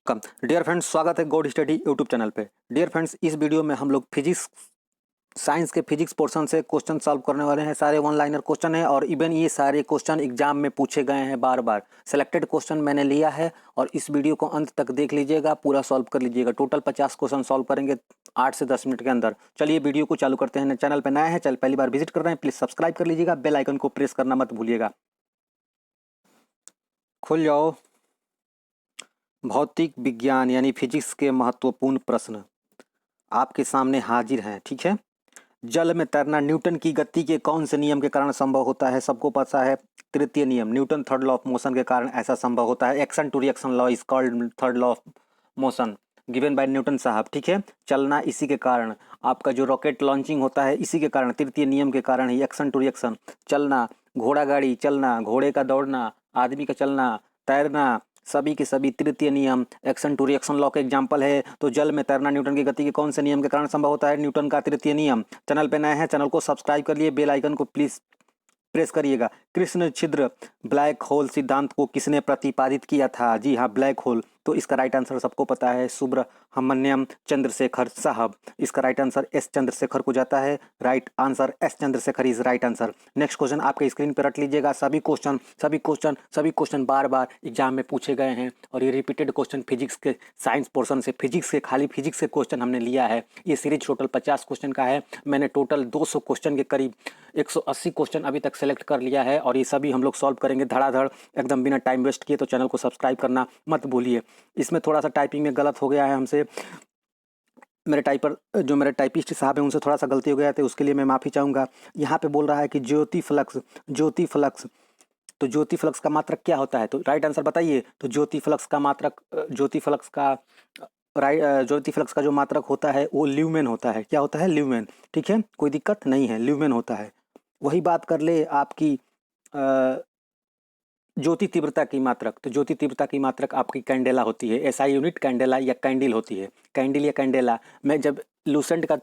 Dear friends, स्वागत है God study YouTube channel पे। डियर फ्रेंड्स, इस वीडियो में हम लोग फिजिक्स साइंस के फिजिक्स पोर्शन से क्वेश्चन सॉल्व करने वाले हैं। सारे वन लाइनर क्वेश्चन है और इवन ये सारे क्वेश्चन एग्जाम में पूछे गए हैं बार बार। सेलेक्टेड क्वेश्चन मैंने लिया है और इस वीडियो को अंत तक देख लीजिएगा, पूरा सॉल्व कर लीजिएगा। टोटल 50 क्वेश्चन सॉल्व करेंगे 8 से 10 मिनट के अंदर। चलिए वीडियो को चालू करते हैं। चैनल पर नए हैं, चैनल पहली बार विजिट कर रहे हैं, प्लीज़ सब्सक्राइब कर लीजिएगा, बेल आइकन को प्रेस करना मत भूलिएगा। खुल जाओ। भौतिक विज्ञान यानी फिजिक्स के महत्वपूर्ण प्रश्न आपके सामने हाजिर हैं। ठीक है। जल में तैरना न्यूटन की गति के कौन से नियम के कारण संभव होता है? सबको पता है, तृतीय नियम, Newton third law of motion के कारण ऐसा संभव होता है। Action to reaction law is called third law of motion given by Newton साहब। ठीक है। चलना इसी के कारण, आपका जो रॉकेट लॉन्चिंग होता है इसी के कारण, तृतीय नियम के कारण ही एक्शन टू रिएक्शन। चलना, घोड़ा गाड़ी चलना, घोड़े का दौड़ना, आदमी का चलना, तैरना, सभी के सभी तृतीय नियम एक्शन टू रिएक्शन लॉ के एग्जाम्पल है। तो जल में तैरना न्यूटन की गति के कौन से नियम के कारण संभव होता है? न्यूटन का तृतीय नियम। चैनल पे नए हैं, चैनल को सब्सक्राइब कर लिए, बेल आइकन को प्लीज प्रेस करिएगा। कृष्ण छिद्र ब्लैक होल सिद्धांत को किसने प्रतिपादित किया था? जी हाँ, ब्लैक होल। तो इसका राइट आंसर सबको पता है, सुब्रमण्यम चंद्रशेखर साहब। इसका राइट आंसर एस चंद्रशेखर को जाता है। Right answer S Chandrashekhar is right answer. Next question आपके स्क्रीन पर रट लीजिएगा। सभी क्वेश्चन बार बार एग्जाम में पूछे गए हैं और ये रिपीटेड क्वेश्चन फिजिक्स के साइंस पोर्शन से, फिजिक्स के खाली फिजिक्स के क्वेश्चन हमने लिया है। ये सीरीज टोटल 50 क्वेश्चन का है। मैंने टोटल 200 क्वेश्चन के करीब 180 क्वेश्चन अभी तक सेलेक्ट कर लिया है और ये सभी हम लोग सॉल्व करेंगे धड़ाधड़, एकदम बिना टाइम वेस्ट किए। तो चैनल को सब्सक्राइब करना मत भूलिए। इसमें थोड़ा सा टाइपिंग में गलत हो गया है हमसे, मेरे टाइपिस्ट साहब हैं उनसे थोड़ा सा गलती हो गया था, उसके लिए मैं माफ़ी चाहूँगा। यहाँ पे बोल रहा है कि ज्योति फ्लक्स, तो ज्योति फ्लक्स का मात्रक क्या होता है? तो राइट आंसर बताइए। तो ज्योति फ्लक्स का जो मात्रक होता है वो ल्यूमेन होता है। क्या होता है? ल्यूमेन। ठीक है, कोई दिक्कत नहीं है, ल्यूमेन होता है। वही बात कर ले आपकी ज्योति तीव्रता की मात्रक, तो ज्योति तीव्रता की मात्रक आपकी कैंडेला होती है। एसआई यूनिट कैंडेला या कैंडिल होती है। कैंडिल या कैंडेला, मैं जब लूसेंट का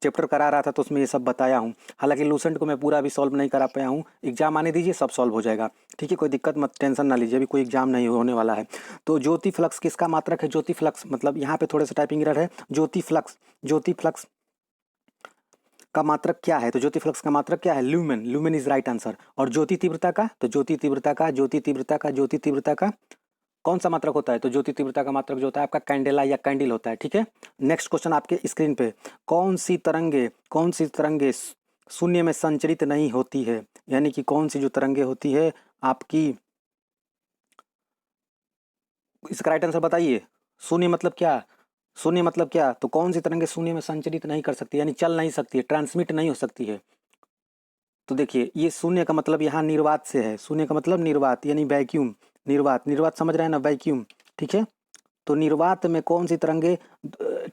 चैप्टर करा रहा था तो उसमें ये सब बताया हूँ। हालांकि लूसेंट को मैं पूरा भी सॉल्व नहीं करा पाया हूँ। एग्जाम आने दीजिए, सब सॉल्व हो जाएगा। ठीक है, कोई दिक्कत मत, टेंशन ना लीजिए, अभी कोई एग्जाम नहीं होने वाला है। तो ज्योति फ्लक्स किसका मात्रक है? ज्योति फ्लक्स मतलब यहाँ पे थोड़ा सा टाइपिंग एरर है। ज्योति फ्लक्स का मात्रक क्या है? तो ज्योति फ्लक्स का मात्रक क्या है? Lumen. Lumen is right answer. और ज्योति तीव्रता का, तो ज्योति तीव्रता का कौन सा मात्रक होता है? तो ज्योति तीव्रता का मात्रक जो होता है आपका कैंडेला या कैंडिल होता है। ठीक है। नेक्स्ट क्वेश्चन आपके स्क्रीन पे, कौन सी तरंगे शून्य में संचरित नहीं होती है? यानी कि कौन सी जो तरंगे होती है आपकी, इसका राइट आंसर बताइए। शून्य मतलब क्या? शून्य मतलब क्या? तो कौन सी तरंगे शून्य में संचरित नहीं कर सकती, यानी चल नहीं सकती है, ट्रांसमिट नहीं हो सकती है? तो देखिए, ये शून्य का मतलब यहाँ निर्वात से है। शून्य का मतलब निर्वात यानी वैक्यूम। निर्वात समझ रहे हैं ना, वैक्यूम। ठीक है। तो निर्वात में कौन सी तरंगे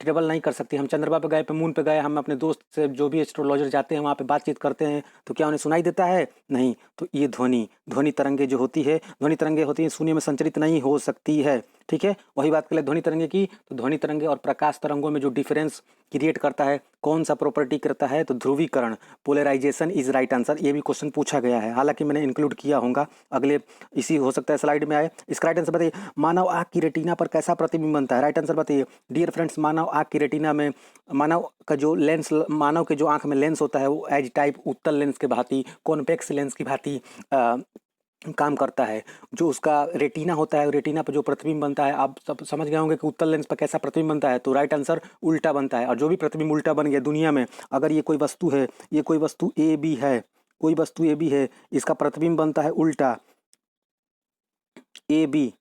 ट्रेवल नहीं कर सकती? हम चंद्रमा पे गए, पे मून पे गए, हम अपने दोस्त से जो भी एस्ट्रोलॉजर जाते हैं वहाँ पे बातचीत करते हैं, तो क्या उन्हें सुनाई देता है? नहीं। तो ये ध्वनि तरंगे जो होती है, ध्वनि तरंगे होती है शून्य में संचरित नहीं हो सकती है। ठीक है। वही बात कर ले ध्वनि तरंगे की, तो ध्वनि तरंगे और प्रकाश तरंगों में जो डिफरेंस क्रिएट करता है, कौन सा प्रॉपर्टी करता है? तो ध्रुवीकरण, पोलराइजेशन इज राइट आंसर। ये भी क्वेश्चन पूछा गया है, हालांकि मैंने इंक्लूड किया होगा, अगले इसी हो सकता है स्लाइड में आए। इसका राइट आंसर बताइए। मानव आँख की रेटिना पर कैसा प्रतिबिंब बनता है? राइट आंसर बताइए। डियर फ्रेंड्स, मानव आँख की रेटिना में, मानव का जो लेंस, मानव के जो आँख में लेंस होता है वो एज टाइप उत्तल लेंस के भांति, कॉन्वेक्स लेंस की भांति काम करता है। जो उसका रेटिना होता है, रेटिना पर जो प्रतिबिंब बनता है, आप सब समझ गए होंगे कि उत्तल लेंस पर कैसा प्रतिबिंब बनता है। तो राइट आंसर उल्टा बनता है। और जो भी प्रतिबिंब उल्टा बन गया दुनिया में, अगर ये कोई वस्तु है, ये कोई वस्तु ए बी है, कोई वस्तु ए बी है, इसका प्रतिबिंब बनता है उल्टा, A B,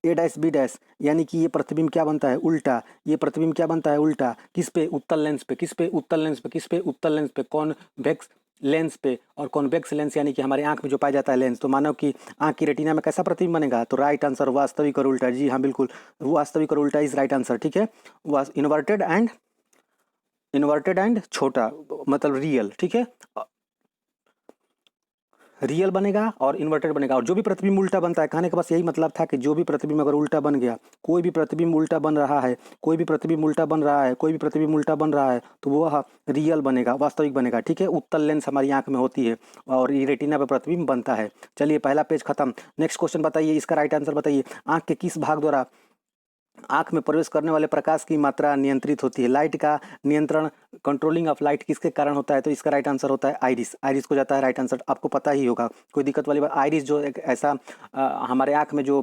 A dash B dash, यानी कि ये प्रतिबिंब क्या बनता है? उल्टा। ये प्रतिबिंब क्या बनता है? उल्टा। किस पे? उत्तल लेंस पे। किस पे? उत्तल लेंस पे। किस पे? उत्तल लेंस पे, कॉन्वेक्स लेंस पे। और कॉन्वेक्स लेंस यानी कि हमारे आंख में जो पाया जाता है लेंस, तो मानव की आंख की रेटिना में कैसा प्रतिबिंब बनेगा? तो राइट आंसर वास्तविक और उल्टा। जी हाँ, बिल्कुल, वास्तविक और उल्टा इज राइट आंसर। ठीक है। इन्वर्टेड एंड छोटा मतलब रियल। ठीक है, रियल बनेगा और इन्वर्टेड बनेगा। और जो भी प्रतिबिंब उल्टा बनता है, कहने का बस यही मतलब था कि जो भी प्रतिबिंब अगर उल्टा बन गया, कोई भी प्रतिबिंब उल्टा बन रहा है, कोई भी प्रतिबिंब उल्टा बन रहा है, कोई भी प्रतिबिंब उल्टा बन रहा है, तो वह रियल बनेगा, वास्तविक बनेगा। ठीक है। उत्तल लेंस हमारी आंख में होती है और ये रेटिना पर प्रतिबिंब बनता है। चलिए, पहला पेज खत्म। नेक्स्ट क्वेश्चन बताइए, इसका राइट आंसर बताइए। आंख के किस भाग द्वारा आँख में प्रवेश करने वाले प्रकाश की मात्रा नियंत्रित होती है। लाइट का नियंत्रण, कंट्रोलिंग ऑफ लाइट किसके कारण होता है? तो इसका राइट आंसर होता है आइरिस। आइरिस को जाता है राइट आंसर, आपको पता ही होगा, कोई दिक्कत वाली बात। आइरिस जो एक ऐसा हमारे आँख में जो,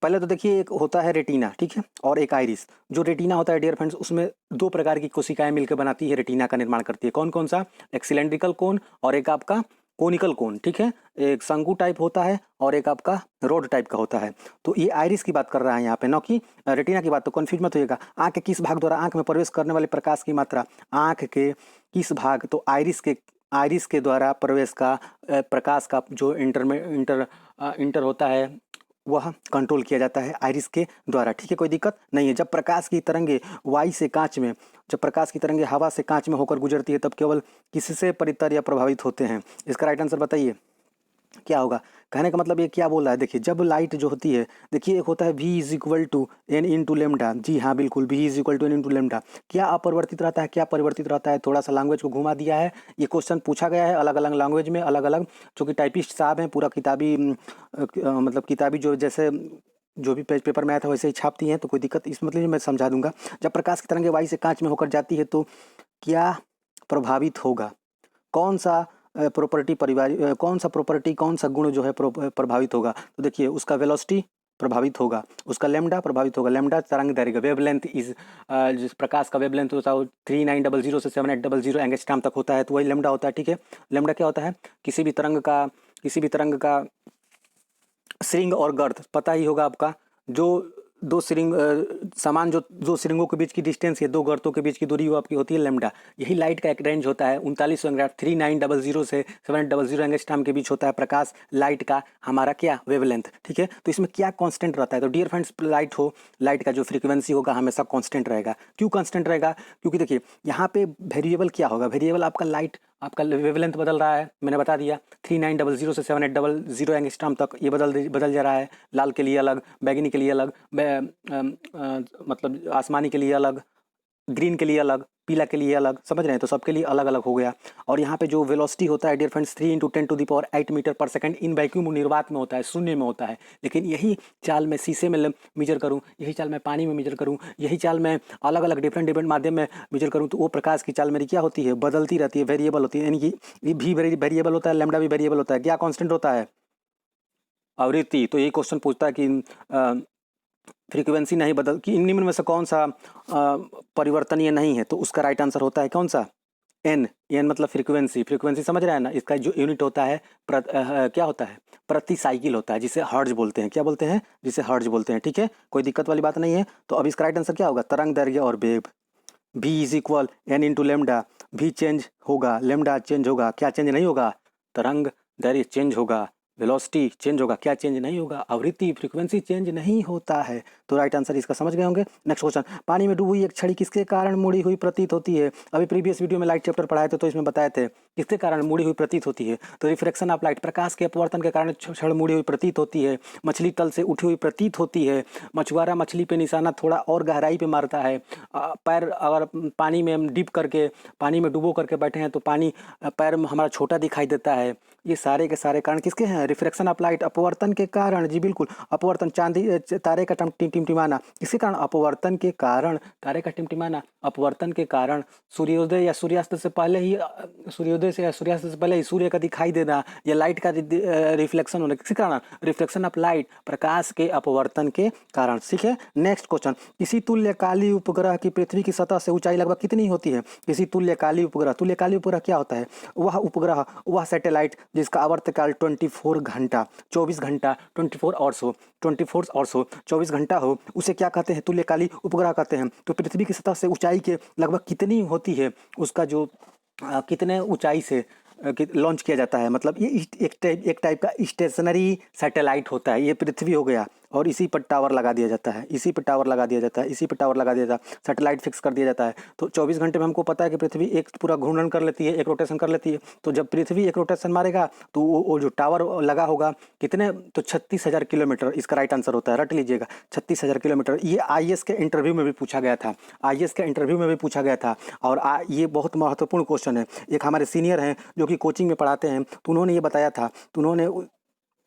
पहले तो देखिए एक होता है रेटिना, ठीक है, और एक आइरिस। जो रेटिना होता है डियर फ्रेंड्स, उसमें दो प्रकार की कोशिकाएं मिलकर बनाती है, रेटिना का निर्माण करती है। कौन कौन सा? एक सिलेंड्रिकल कोन और एक आपका कोनिकल कोन, ठीक है। एक शंकु टाइप होता है और एक आपका रोड टाइप का होता है। तो ये आइरिस की बात कर रहा है यहाँ पे, ना कि रेटिना की बात। तो कन्फ्यूज मत होइएगा। आँख के किस भाग द्वारा आँख में प्रवेश करने वाले प्रकाश की मात्रा, आँख के किस भाग, तो आइरिस के द्वारा प्रवेश का प्रकाश का जो इंटर होता है वह कंट्रोल किया जाता है आइरिस के द्वारा, ठीक है, कोई दिक्कत नहीं है। जब प्रकाश की तरंगे वायु से कांच में, जब प्रकाश की तरंगे हवा से कांच में होकर गुजरती है, तब केवल किससे परितर या प्रभावित होते हैं? इसका राइट आंसर बताइए क्या होगा। कहने का मतलब ये क्या बोल रहा है, देखिए जब लाइट जो होती है, देखिए एक होता है V is equal to n into lambda. जी हाँ बिल्कुल, V is equal to n into lambda. क्या अपरिवर्तित रहता है, क्या परिवर्तित रहता है? थोड़ा सा लैंग्वेज को घुमा दिया है, ये क्वेश्चन पूछा गया है अलग अलग लैंग्वेज में, अलग अलग, जो कि टाइपिस्ट साहब हैं, पूरा किताबी मतलब किताबी जो जैसे जो भी पेज पेपर में आया था वैसे ही छापती हैं, तो कोई दिक्कत इस मतलब मैं समझा दूंगा। जब प्रकाश की तरंगे वायु से कांच में होकर जाती है तो क्या प्रभावित होगा? कौन सा प्रॉपर्टी कौन सा प्रॉपर्टी, कौन सा गुण जो है प्रभावित होगा? तो देखिए उसका वेलोसिटी प्रभावित होगा, उसका लेमडा प्रभावित होगा। लेमडा तरंग दैर्घ्य, वेवलेंथ इज, जिस प्रकाश का वेवलेंथ होता है वो 3900 से 7800 एंगस्ट्रॉम तक होता है, तो वही लेमडा होता है, ठीक है। लेमडा क्या होता है? किसी भी तरंग का श्रृंग और गर्त पता ही होगा आपका। जो दो श्रृंग समान जो दो श्रृंगों के बीच की डिस्टेंस है, दो गर्तों के बीच की दूरी, वो आपकी होती है लेमडा। यही लाइट का एक रेंज होता है 3900 एंगस्ट्रॉम, 3900 से 700 एंगस्ट्रॉम के बीच होता है प्रकाश लाइट का हमारा क्या वेवलेंथ, ठीक है। तो इसमें क्या कांस्टेंट रहता है? तो डियर फ्रेंड्स लाइट का जो फ्रीक्वेंसी होगा हमेशा कांस्टेंट रहेगा। क्यों कांस्टेंट रहेगा? क्योंकि देखिए यहाँ पे वेरिएबल क्या होगा, वेरिएबल आपका वेवलेंथ बदल रहा है, मैंने बता दिया 3900 से 7800 एंगस्ट्रॉम तक ये बदल जा रहा है। लाल के लिए अलग, बैगनी के लिए अलग, मतलब आसमानी के लिए अलग, ग्रीन के लिए अलग, पीला के लिए अलग, समझ रहे हैं? तो सबके लिए अलग अलग हो गया। और यहाँ पे जो वेलोसिटी होता है डियर फ्रेंड्स 3 × 10⁸ मीटर पर सेकंड इन वैक्यूम, निर्वात में होता है, शून्य में होता है। लेकिन यही चाल मैं शीशे में मेजर करूँ, यही चाल मैं पानी में मेजर करूँ, यही चाल मैं अलग अलग डिफरेंट माध्यम में मेजर करूँ, तो वो प्रकाश की चाल मेरी क्या होती है? बदलती रहती है, वेरिएबल होती है। यानी कि भी वेरिएबल होता है, लेमडा भी वेरिएबल होता है। क्या कॉन्स्टेंट होता है? आवृत्ति। तो यही क्वेश्चन पूछता है कि फ्रीक्वेंसी नहीं बदल कि निम्न में से कौन सा परिवर्तनीय नहीं है? तो उसका राइट आंसर होता है कौन सा? एन मतलब फ्रीक्वेंसी समझ रहा है ना? इसका जो यूनिट होता है क्या होता है? प्रति साइकिल होता है, जिसे हर्ट्ज बोलते हैं। क्या बोलते हैं? जिसे हर्ट्ज बोलते हैं, ठीक है, कोई दिक्कत वाली बात नहीं है। तो अब इसका राइट आंसर क्या होगा? तरंग दैर्घ्य और wave, V is equal n into lambda. भी चेंज होगा, लेमडा चेंज होगा, क्या चेंज नहीं होगा? तरंग दैर्घ्य चेंज होगा, वेलोसिटी चेंज होगा, क्या चेंज नहीं होगा? आवृत्ति, फ्रीक्वेंसी चेंज नहीं होता है। तो राइट आंसर इसका समझ गए होंगे। नेक्स्ट क्वेश्चन, पानी में डूबी हुई एक छड़ी किसके कारण मुड़ी हुई प्रतीत होती है? अभी प्रीवियस वीडियो में लाइट चैप्टर पढ़ाए थे तो इसमें बताए थे किसके कारण मुड़ी हुई प्रतीत होती है। तो रिफ्रैक्शन ऑफ लाइट, प्रकाश के अपवर्तन के कारण छड़ मुड़ी हुई प्रतीत होती है, मछली तल से उठी हुई प्रतीत होती है, मछुआरा मछली पे निशाना थोड़ा और गहराई पे मारता है, पैर अगर पानी में हम डिप करके, पानी में डुबो करके बैठे हैं तो पानी पैर में हमारा छोटा दिखाई देता है। ये सारे के सारे कारण किसके हैं? रिफ्रैक्शन ऑफ लाइट, अपवर्तन के कारण। जी बिल्कुल, अपवर्तन, तारे का टिमटिमाना किसके कारण? अपवर्तन के कारण। तारे का टिमटिमाना अपवर्तन के कारण। सूर्योदय या सूर्यास्त से पहले ही सूर्य का दिखाई देना, या लाइट का रिफ्लेक्शन होना किसके कारण? रिफ्लेक्शन ऑफ लाइट, प्रकाश के अपवर्तन के कारण। ठीक है, नेक्स्ट क्वेश्चन, किसी तुल्यकाली उपग्रह की पृथ्वी की सतह से ऊंचाई लगभग कितनी होती है? किसी तुल्यकाली उपग्रह क्या होता है? वह उपग्रह, वह सैटेलाइट जिसका आवर्तकाल 24 घंटा 24 घंटा 24 आवर्स हो 24 घंटा हो, उसे क्या कहते हैं? तुल्यकाली उपग्रह कहते हैं। तो पृथ्वी की सतह से ऊंचाई के लगभग कितनी होती है? उसका जो कितने ऊंचाई से लॉन्च किया जाता है, मतलब ये एक टाइप का स्टेशनरी सैटेलाइट होता है। ये पृथ्वी हो गया और इसी पर टावर लगा दिया जाता है, सैटेलाइट फिक्स कर दिया जाता है। तो 24 घंटे में हमको पता है कि पृथ्वी एक पूरा घूर्णन कर लेती है, एक रोटेशन कर लेती है। तो जब पृथ्वी एक रोटेशन मारेगा तो वो जो टावर लगा होगा कितने, तो 36,000 किलोमीटर इसका राइट आंसर होता है, रट लीजिएगा 36,000 किलोमीटर। ये IAS के इंटरव्यू में भी पूछा गया था, और ये बहुत महत्वपूर्ण क्वेश्चन है। एक हमारे सीनियर हैं जो कि कोचिंग में पढ़ाते हैं, तो उन्होंने ये बताया था, तो उन्होंने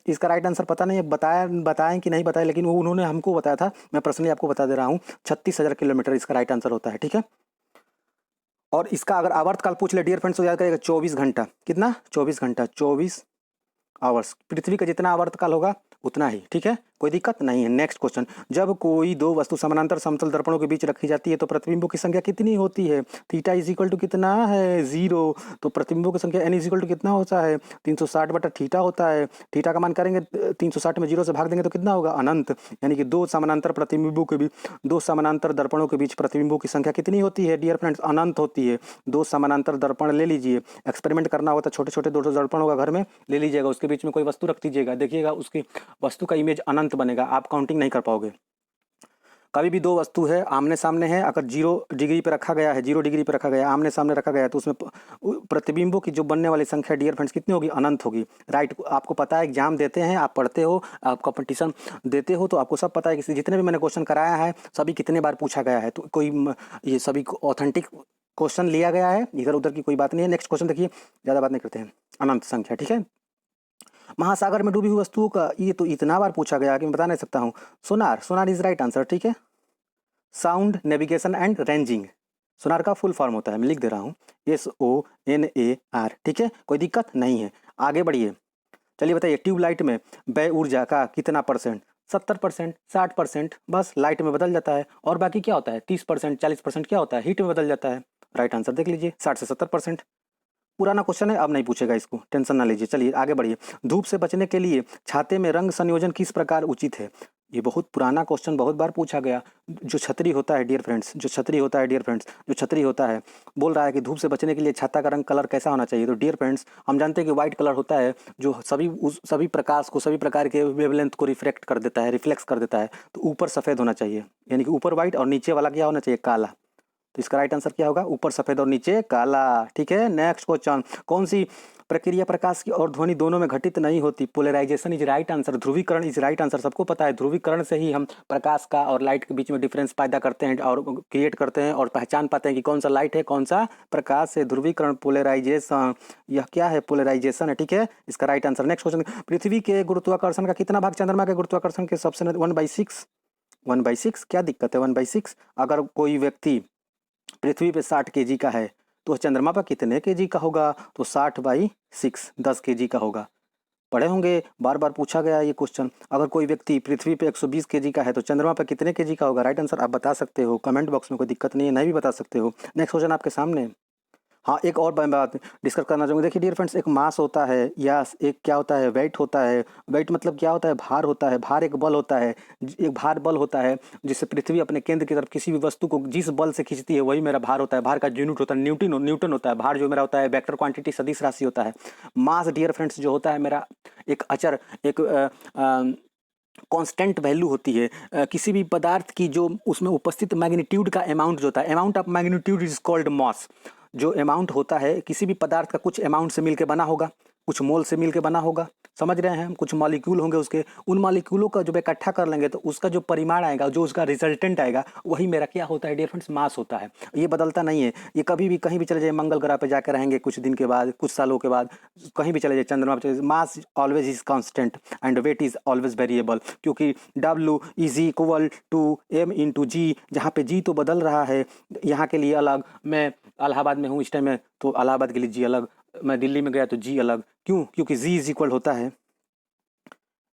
इसका राइट आंसर पता नहीं है, बताएं कि नहीं बताएं, लेकिन वो उन्होंने हमको बताया था, मैं पर्सनली आपको बता दे रहा हूँ, 36,000 किलोमीटर इसका राइट आंसर होता है, ठीक है। और इसका अगर आवर्तकाल पूछ ले डियर फ्रेंड्स तो याद करेगा 24 घंटा, कितना 24 घंटा, 24 आवर्स। पृथ्वी का जितना आवर्तकाल होगा उतना ही, ठीक है, कोई दिक्कत नहीं है। नेक्स्ट क्वेश्चन, जब कोई दो वस्तु समानांतर समतल दर्पणों के बीच रखी जाती है तो प्रतिबिंबों की संख्या कितनी होती है? थीटा इज इक्वल टू कितना है 0, तो प्रतिबिंबों की संख्या एन इज इक्वल टू कितना होता है 360 बटा थीटा होता है। थीटा का मान करेंगे 360 में 0 से भाग देंगे तो कितना होगा अनंत, यानी कि दो समानांतर प्रतिबिंबों के बीच, दो समानांतर दर्पणों के बीच प्रतिबिंबों की संख्या कितनी होती है डियर फ्रेंड्स? अनंत होती है। दो समानांतर दर्पण ले लीजिए, एक्सपेरिमेंट करना होता है, छोटे छोटे दो दर्पण होगा घर में, ले लीजिएगा, उसके बीच में कोई वस्तु रख दीजिएगा, देखिएगा उसकी वस्तु का इमेज अनंत बनेगा, आप काउंटिंग नहीं कर पाओगे। कभी भी दो वस्तु है आमने सामने है, अगर 0 डिग्री पे रखा गया है, 0 डिग्री पे रखा गया है, आमने सामने रखा गया है, तो उसमें प्रतिबिंबों की जो बनने वाली संख्या डियर फ्रेंड्स कितनी होगी? अनंत होगी, राइट। आपको पता है, एग्जाम देते हैं, आप पढ़ते हो, आप कंपटीशन देते हो, तो आपको सब पता है कि जितने भी मैंने क्वेश्चन कराया है सभी कितने बार पूछा गया है, तो कोई ये सभी ऑथेंटिक क्वेश्चन लिया गया है, इधर उधर की कोई बात नहीं है। नेक्स्ट क्वेश्चन देखिए, ज़्यादा बात नहीं करते हैं, अनंत संख्या, ठीक है। महासागर में डूबी हुई वस्तुओं का, ये तो इतना बार पूछा गया कि मैं बता नहीं सकता हूँ। सोनार, सोनार इज राइट आंसर, ठीक है। साउंड नेविगेशन एंड रेंजिंग, सोनार का फुल फॉर्म होता है, मैं लिख दे रहा हूँ, SONAR, ठीक है, कोई दिक्कत नहीं है। आगे बढ़िए, चलिए बताइए, ट्यूबलाइट में व्यय ऊर्जा का कितना परसेंट? 70%, 60%, बस लाइट में बदल जाता है। और बाकी क्या होता है? 30%, 40% क्या होता है? हीट में बदल जाता है। राइट आंसर देख लीजिए, 60 से 70%। पुराना क्वेश्चन है, अब नहीं पूछेगा इसको, टेंशन ना लीजिए। चलिए आगे बढ़िए, धूप से बचने के लिए छाते में रंग संयोजन किस प्रकार उचित है? ये बहुत पुराना क्वेश्चन, बहुत बार पूछा गया। जो छतरी होता है डियर फ्रेंड्स, जो छतरी होता है डियर फ्रेंड्स, जो छतरी होता है, बोल रहा है कि धूप से बचने के लिए छाता का रंग कलर कैसा होना चाहिए? तो डियर फ्रेंड्स, हम जानते हैं कि व्हाइट कलर होता है, जो सभी प्रकाश को, सभी प्रकार के वेवलेंथ को रिफ्लेक्ट कर देता है, रिफ्लेक्स कर देता है। तो ऊपर सफ़ेद होना चाहिए, यानी कि ऊपर व्हाइट और नीचे वाला क्या होना चाहिए? काला। तो इसका राइट आंसर क्या होगा? ऊपर सफेद और नीचे काला, ठीक है। नेक्स्ट क्वेश्चन, कौन सी प्रक्रिया प्रकाश की और ध्वनि दोनों में घटित नहीं होती? पोलराइजेशन इज राइट आंसर, ध्रुवीकरण इज राइट आंसर। सबको पता है ध्रुवीकरण से ही हम प्रकाश का और लाइट के बीच में डिफरेंस पैदा करते हैं और क्रिएट करते हैं और पहचान पाते हैं कि कौन सा लाइट है कौन सा प्रकाश है। ध्रुवीकरण, पोलराइजेशन, यह क्या है? पोलराइजेशन है, ठीक है, इसका राइट आंसर। नेक्स्ट क्वेश्चन, पृथ्वी के गुरुत्वाकर्षण का कितना भाग चंद्रमा के गुरुत्वाकर्षण के सबसे 1/6? 1/6 क्या दिक्कत है? 1/6। अगर कोई व्यक्ति पृथ्वी पे 60 kg का है तो चंद्रमा पर कितने kg का होगा? तो 60/6, 10 kg का होगा। पढ़े होंगे, बार बार पूछा गया ये क्वेश्चन। अगर कोई व्यक्ति पृथ्वी पे 120 kg का है तो चंद्रमा पर कितने kg का होगा? राइट आंसर आप बता सकते हो, कमेंट बॉक्स में, कोई दिक्कत नहीं है, नहीं भी बता सकते हो। नेक्स्ट क्वेश्चन आपके सामने। हाँ, एक और बात डिस्कस करना चाहूँगा। देखिए डियर फ्रेंड्स, एक मास होता है या एक क्या होता है? वेट होता है। वेट मतलब क्या होता है? भार होता है। भार एक बल होता है, एक भार बल होता है जिससे पृथ्वी अपने केंद्र की तरफ किसी भी वस्तु को जिस बल से खींचती है वही मेरा भार होता है। भार का यूनिट होता है न्यूटन होता है। भार जो मेरा होता है वेक्टर क्वांटिटी, सदिश राशि होता है। मास डियर फ्रेंड्स जो होता है मेरा एक अचर, एक कांस्टेंट वैल्यू होती है किसी भी पदार्थ की, जो उसमें उपस्थित मैग्नीट्यूड का अमाउंट जो होता है, amount of magnitude is called मास। जो अमाउंट होता है किसी भी पदार्थ का कुछ अमाउंट से मिलके बना होगा, कुछ मोल से मिलके बना होगा, समझ रहे हैं हम, कुछ मॉलिक्यूल होंगे उसके, उन मॉलिक्यूलों का जब इकट्ठा कर लेंगे तो उसका जो परिमाण आएगा, जो उसका रिजल्टेंट आएगा, वही मेरा क्या होता है डियर फ्रेंड्स? मास होता है। ये बदलता नहीं है, ये कभी भी कहीं भी चले जाए, मंगल ग्रह पे जाकर रहेंगे कुछ दिन के बाद, कुछ सालों के बाद, कहीं भी चले जाए, चंद्रमा पे चले जाए, mass always is constant and weight is always variable, क्योंकि W is equal to M/G। जहाँ पे G तो बदल रहा है, यहाँ के लिए अलग, मैं इलाहाबाद में हूँ इस टाइम में तो इलाहाबाद के लिए G अलग, मैं दिल्ली में गया तो G अलग। क्यों? क्योंकि G इज इक्वल होता है,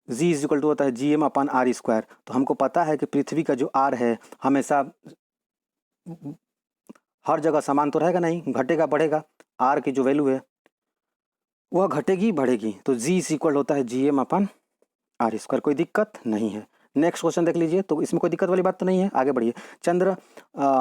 G इज इक्वल टू होता है Gm/r²। तो हमको पता है कि पृथ्वी का जो R है हमेशा हर जगह समान तो रहेगा नहीं, घटेगा बढ़ेगा। R की जो वैल्यू है वह घटेगी बढ़ेगी, तो G इज इक्वल होता है Gm/r²। कोई दिक्कत नहीं है। नेक्स्ट क्वेश्चन देख लीजिए, तो इसमें कोई दिक्कत वाली बात तो नहीं है। आगे बढ़िए,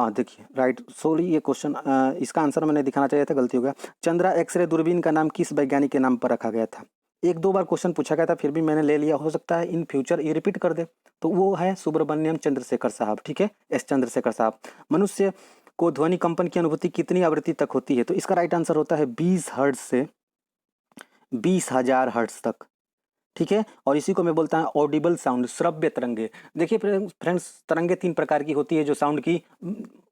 देखिए राइट, सॉरी ये क्वेश्चन इसका आंसर मैंने दिखाना चाहिए था, गलती हो गया। चंद्रा एक्सरे दूरबीन का नाम किस वैज्ञानिक के नाम पर रखा गया था? एक दो बार क्वेश्चन पूछा गया था, फिर भी मैंने ले लिया, हो सकता है इन फ्यूचर ये रिपीट कर दे। तो वो है सुब्रमण्यम चंद्रशेखर साहब, ठीक है, S चंद्रशेखर साहब। मनुष्य को ध्वनि कंपन की अनुभूति कितनी आवृत्ति तक होती है? तो इसका राइट आंसर होता है 20 हर्ट्ज से 20,000 हर्ट्ज तक, ठीक है। और इसी को मैं बोलता हूँ ऑडिबल साउंड, श्रव्य तरंगे। देखिए फ्रेंड्स, तरंगे 3 प्रकार की होती है जो साउंड की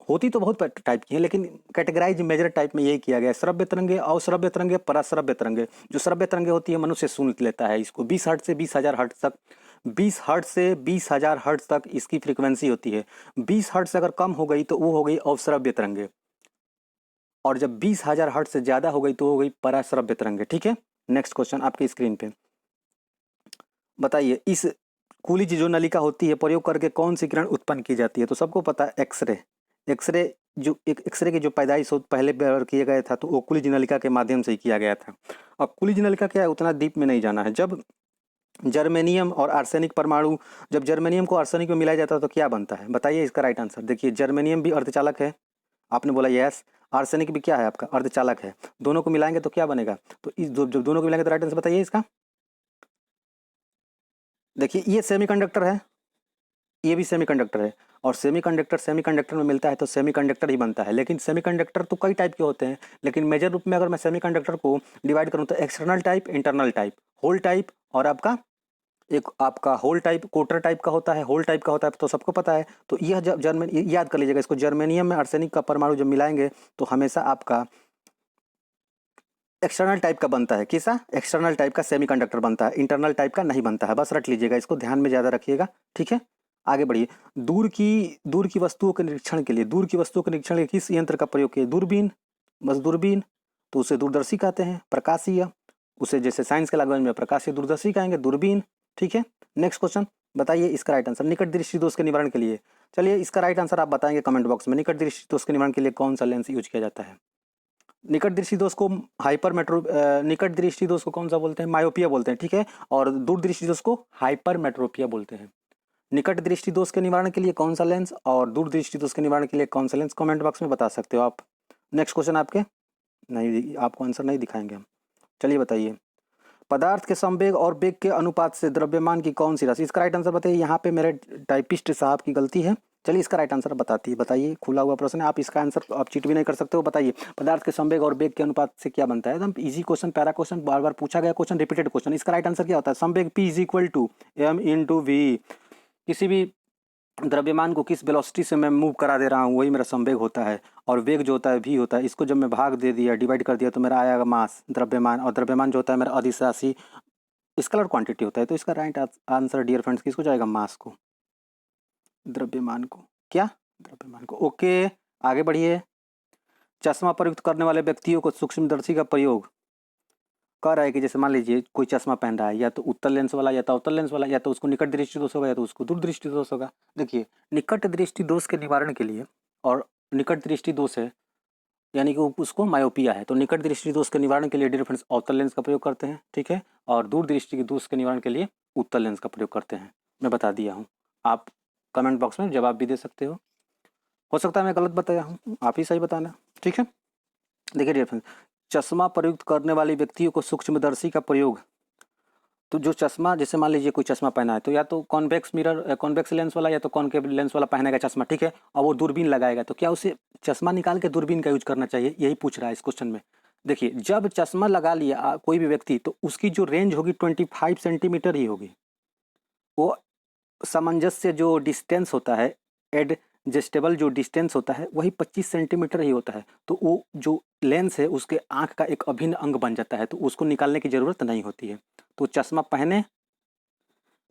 होती तो बहुत टाइप की है, लेकिन कैटेगराइज मेजर टाइप में यही किया गया है, श्रव्य तरंगे, अश्रव्य तरंगे, पराश्रव्य तरंगे। जो श्रव्य तरंगे होती है मनुष्य सुन लेता है इसको 20 हर्ट्ज से 20,000 हर्ट्ज तक, 20 हर्ट्ज से 20,000 हर्ट्ज तक इसकी फ्रीक्वेंसी होती है। 20 हर्ट्ज से अगर कम हो गई तो वो हो गई अवश्रव्य तरंगे, और जब 20,000 हर्ट्ज से ज्यादा हो गई तो हो गई पराश्रव्य तरंगे। ठीक है, नेक्स्ट क्वेश्चन आपकी स्क्रीन पे। बताइए इस कुलिज जो नलिका होती है प्रयोग करके कौन सी किरण उत्पन्न की जाती है? तो सबको पता है एक्सरे। एक्सरे जो एक एक्सरे की जो पैदाइश हो पहले बार किया गया था तो वो कुलिज नलिका के माध्यम से ही किया गया था। अब कुलिज नलिका क्या है उतना डीप में नहीं जाना है। जब जर्मेनियम और आर्सेनिक परमाणु, जब जर्मेनियम को आर्सेनिक में मिलाया जाता है तो क्या बनता है? बताइए इसका राइट आंसर। देखिए जर्मेनियम भी अर्धचालक है, आपने बोला यस। आर्सेनिक भी क्या है आपका? अर्धचालक है। दोनों को मिलाएंगे तो क्या बनेगा? तो इस जब दोनों को मिलाएंगे तो राइट आंसर बताइए इसका। देखिए ये सेमीकंडक्टर है, ये भी सेमीकंडक्टर है, और सेमीकंडक्टर सेमीकंडक्टर में मिलता है तो सेमीकंडक्टर ही बनता है। लेकिन सेमीकंडक्टर तो कई टाइप के होते हैं, लेकिन मेजर रूप में अगर मैं सेमीकंडक्टर को डिवाइड करूं तो external type, internal type, whole type, और आपका एक आपका होल टाइप कोटर टाइप का होता है, होल टाइप का होता है, तो सबको पता है। तो यह जब याद कर लीजिएगा इसको, जर्मेनियम में आर्सेनिक का परमाणु जब मिलाएंगे तो हमेशा आपका एक्सटर्नल टाइप का बनता है। किसा? एक्सटर्नल टाइप का सेमीकंडक्टर बनता है, इंटरनल टाइप का नहीं बनता है। बस रट लीजिएगा इसको, ध्यान में ज़्यादा रखिएगा। ठीक है, आगे बढ़िए। दूर की वस्तुओं के निरीक्षण के लिए, दूर की वस्तुओं के निरीक्षण के लिए किस यंत्र का प्रयोग किया? दूरबीन। बस दूरबीन, तो उसे दूरदर्शी कहते हैं, प्रकाशीय। उसे जैसे साइंस के लैंग्वेज में प्रकाशीय दूरदर्शी कहेंगे, दूरबीन। ठीक है, नेक्स्ट क्वेश्चन। बताइए इसका राइट आंसर। निकट दृष्टि दोष के निवारण के लिए, चलिए इसका राइट आंसर आप बताएंगे कमेंट बॉक्स में। निकट दृष्टि दोष के निवारण के लिए कौन सा लेंस यूज किया जाता है? निकट दृष्टि दोष को निकट दृष्टि दोष को कौन सा बोलते हैं? मायोपिया बोलते हैं। ठीक है, और दूर दृष्टि दोष को हाइपर मेट्रोपिया बोलते हैं। निकट दृष्टि दोष के निवारण के लिए कौन सा लेंस और दूर दृष्टि दोष के निवारण के लिए कौन सा लेंस, कमेंट बॉक्स में बता सकते हो आप। नेक्स्ट क्वेश्चन आपके नहीं, आपको आंसर नहीं दिखाएंगे हम। चलिए बताइए, पदार्थ के संवेग और वेग के अनुपात से द्रव्यमान की कौन सी राशि? इसका राइट आंसर बताइए। यहाँ पे मेरे टाइपिस्ट साहब की गलती है। चलिए इसका राइट आंसर बताइए, खुला हुआ प्रश्न है, आप इसका आंसर आप चीट भी नहीं कर सकते हो। बताइए पदार्थ के संवेग और वेग के अनुपात से क्या बनता है? एकदम इजी क्वेश्चन, प्यारा क्वेश्चन, बार बार पूछा गया क्वेश्चन, रिपीटेड क्वेश्चन। इसका राइट आंसर क्या होता है? संवेग P is equal to m into v. किसी भी द्रव्यमान को किस वेलोसिटी से मैं मूव करा दे रहा हूँ वही मेरा संवेग होता है, और वेग जो होता है v होता है। इसको जब मैं भाग दे दिया, डिवाइड कर दिया, तो मेरा आएगा मास, द्रव्यमान, और द्रव्यमान जो होता है मेरा अदिश राशि, स्केलर क्वांटिटी होता है। तो इसका राइट आंसर डियर फ्रेंड्स किसको जाएगा? मास को, द्रव्यमान को। क्या? द्रव्यमान को। ओके, आगे बढ़िए। चश्मा प्रयुक्त करने वाले व्यक्तियों को सूक्ष्मदर्शी का प्रयोग कह रहा है कि जैसे मान लीजिए कोई चश्मा पहन रहा है, या तो उत्तल लेंस वाला या तो अवतल लेंस वाला, या तो उसको निकट दृष्टि दोष होगा या तो उसको दूर दृष्टि दोष होगा। देखिए निकट दृष्टि दोष के निवारण के लिए, और निकट दृष्टि दोष है यानी कि उसको मायोपिया है, तो निकट दृष्टि दोष के निवारण के लिए डियर फ्रेंड्स अवतल लेंस का प्रयोग करते हैं। ठीक है, और दूर दृष्टि के दोष के निवारण के लिए उत्तल लेंस का प्रयोग करते हैं। मैं बता दिया हूँ, आप कमेंट बॉक्स में जवाब भी दे सकते हो सकता है मैं गलत बताया हूँ, आप ही सही बताना। ठीक है, देखिए डियर फ्रेंड्स, चश्मा प्रयुक्त करने वाले व्यक्तियों को सूक्ष्मदर्शी का प्रयोग, तो जो चश्मा, जैसे मान लीजिए कोई चश्मा पहना है तो या तो कॉन्वेक्स लेंस वाला या तो कॉनकेव लेंस वाला पहनेगा चश्मा। ठीक है, और वो दूरबीन लगाएगा, तो क्या उसे चश्मा निकाल के दूरबीन का यूज करना चाहिए? यही पूछ रहा है इस क्वेश्चन में। देखिए जब चश्मा लगा लिया कोई भी व्यक्ति, तो उसकी जो रेंज होगी 25 सेंटीमीटर ही होगी। वो सामंजस्य जो डिस्टेंस होता है, एडजस्टेबल जो डिस्टेंस होता है, वही 25 सेंटीमीटर ही होता है। तो वो जो लेंस है उसके आँख का एक अभिन्न अंग बन जाता है, तो उसको निकालने की ज़रूरत नहीं होती है। तो चश्मा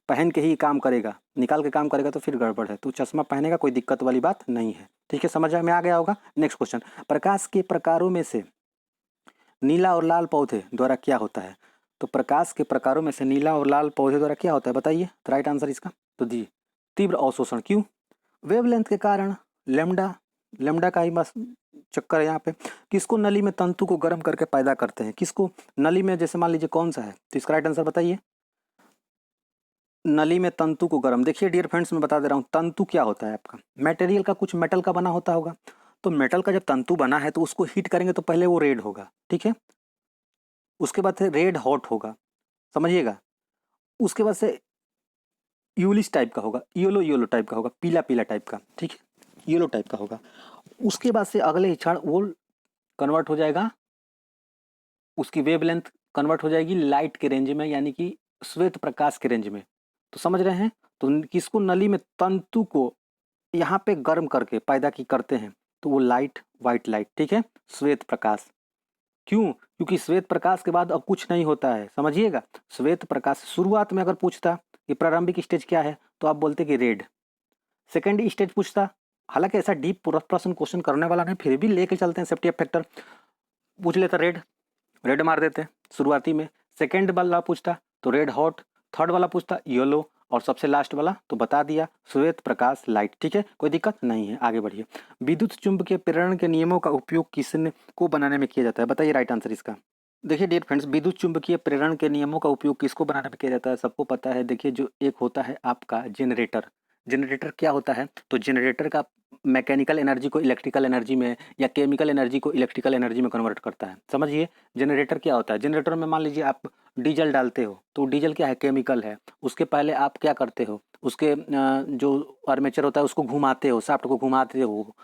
पहन के ही काम करेगा, निकाल के काम करेगा तो फिर गड़बड़ है। तो चश्मा पहनेगा, कोई दिक्कत वाली बात नहीं है। ठीक है, समझ में आ गया होगा। नेक्स्ट क्वेश्चन, प्रकाश के प्रकारों में से नीला और लाल पौधे द्वारा क्या होता है? तो प्रकाश के प्रकारों में से नीला और लाल पौधे द्वारा क्या होता है बताइए, तो राइट आंसर इसका तो दी तीव्र अवशोषण। क्यों? वेवलेंथ के कारण, लेमडा का ही बस चक्कर है यहाँ पे। किसको नली में तंतु को गर्म करके पैदा करते हैं? किसको नली में, जैसे मान लीजिए कौन सा है, तो इसका राइट आंसर बताइए। नली में तंतु को गर्म, देखिए डियर फ्रेंड्स मैं बता दे रहा हूँ, तंतु क्या होता है आपका? मटेरियल का, कुछ मेटल का बना होता होगा। तो मेटल का जब तंतु बना है तो उसको हीट करेंगे तो पहले वो रेड होगा। ठीक है, उसके बाद से रेड हॉट होगा, समझिएगा। उसके बाद से यूलिस टाइप का होगा, येलो टाइप का होगा, पीला पीला टाइप का। ठीक है, येलो टाइप का होगा। उसके बाद से अगले ही क्षण वो कन्वर्ट हो जाएगा, उसकी वेवलेंथ कन्वर्ट हो जाएगी लाइट के रेंज में, यानी कि श्वेत प्रकाश के रेंज में। तो समझ रहे हैं? तो किसको, नली में तंतु को यहाँ पे गर्म करके पैदा की करते हैं, तो वो लाइट, वाइट लाइट, ठीक है, श्वेत प्रकाश। क्यों? क्योंकि श्वेत प्रकाश के बाद अब कुछ नहीं होता है, समझिएगा। श्वेत प्रकाश शुरुआत में अगर पूछता कि प्रारंभिक स्टेज क्या है तो आप बोलते कि रेड। सेकेंड स्टेज पूछता, हालांकि ऐसा डीप प्रश्न क्वेश्चन करने वाला नहीं, फिर भी लेके चलते हैं सेफ्टी फैक्टर, पूछ लेता रेड, रेड मार देते शुरुआती में। सेकेंड वाला पूछता तो रेड हॉट, थर्ड वाला पूछता येलो, और सबसे लास्ट वाला तो बता दिया श्वेत प्रकाश लाइट, ठीक है, कोई दिक्कत नहीं है। आगे बढ़िए। विद्युत चुंबकीय प्रेरण के नियमों का उपयोग किसने को बनाने में किया जाता है, बताइए राइट आंसर इसका। देखिए डियर फ्रेंड्स, विद्युत चुंबकीय प्रेरण के नियमों का उपयोग किसको बनाने में किया जाता है, सबको पता है। देखिए जो एक होता है आपका जनरेटर, जनरेटर क्या होता है, तो जनरेटर का मैकेनिकल एनर्जी को इलेक्ट्रिकल एनर्जी में या केमिकल एनर्जी को इलेक्ट्रिकल एनर्जी में कन्वर्ट करता है। समझिए जनरेटर क्या होता है। जनरेटर में मान लीजिए आप डीजल डालते हो, तो डीजल क्या है, केमिकल है। उसके पहले आप क्या करते हो, उसके जो आर्मेचर होता है उसको घुमाते हो, शाफ्ट को घुमाते हो।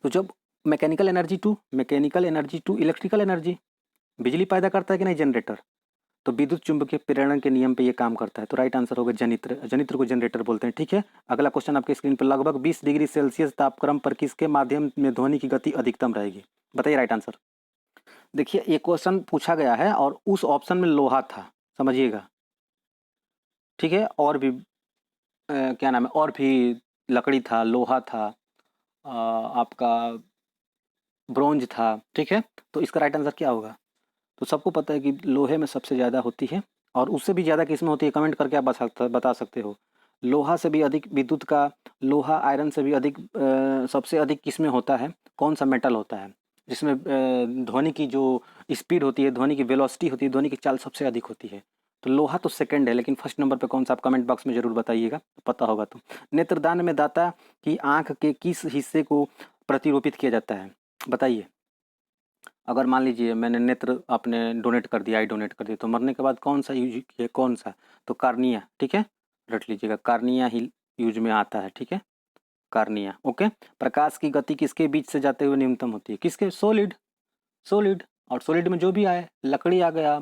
तो जब mechanical energy to electrical energy, बिजली पैदा करता है कि नहीं जनरेटर, तो विद्युत चुंबकीय प्रेरण के नियम पे ये काम करता है। तो राइट आंसर होगा जनित्र, जनित्र को जनरेटर बोलते हैं, ठीक है। अगला क्वेश्चन आपके स्क्रीन पर, लगभग 20 डिग्री सेल्सियस तापक्रम पर किसके माध्यम में ध्वनि की गति अधिकतम रहेगी, बताइए राइट आंसर। देखिए ये क्वेश्चन पूछा गया है और उस ऑप्शन में लोहा था, समझिएगा, ठीक है। और भी क्या नाम है, और भी लकड़ी था, लोहा था, आपका ब्रोंज था, ठीक है। तो इसका राइट आंसर क्या होगा, तो सबको पता है कि लोहे में सबसे ज़्यादा होती है, और उससे भी ज़्यादा किस में होती है, कमेंट करके आप बता सकते हो। लोहा से भी अधिक विद्युत का, लोहा आयरन से भी अधिक सबसे अधिक किस में होता है, कौन सा मेटल होता है जिसमें ध्वनि की जो स्पीड होती है, ध्वनि की वेलोसिटी होती है, ध्वनि की चाल सबसे अधिक होती है। तो लोहा तो सेकंड है, लेकिन फर्स्ट नंबर पे कौन सा, आप कमेंट बॉक्स में जरूर बताइएगा, पता होगा तो। नेत्रदान में दाता की आंख के किस हिस्से को प्रतिरूपित किया जाता है, बताइए। अगर मान लीजिए मैंने नेत्र आपने डोनेट कर दिया, आई डोनेट कर दिया, तो मरने के बाद कौन सा यूज किया, कौन सा, तो कार्निया, ठीक है, रट लीजिएगा, कार्निया ही यूज में आता है, ठीक है, कार्निया, ओके। प्रकाश की गति किसके बीच से जाते हुए न्यूनतम होती है, किसके, सॉलिड, सॉलिड। और सॉलिड में जो भी आए, लकड़ी आ गया,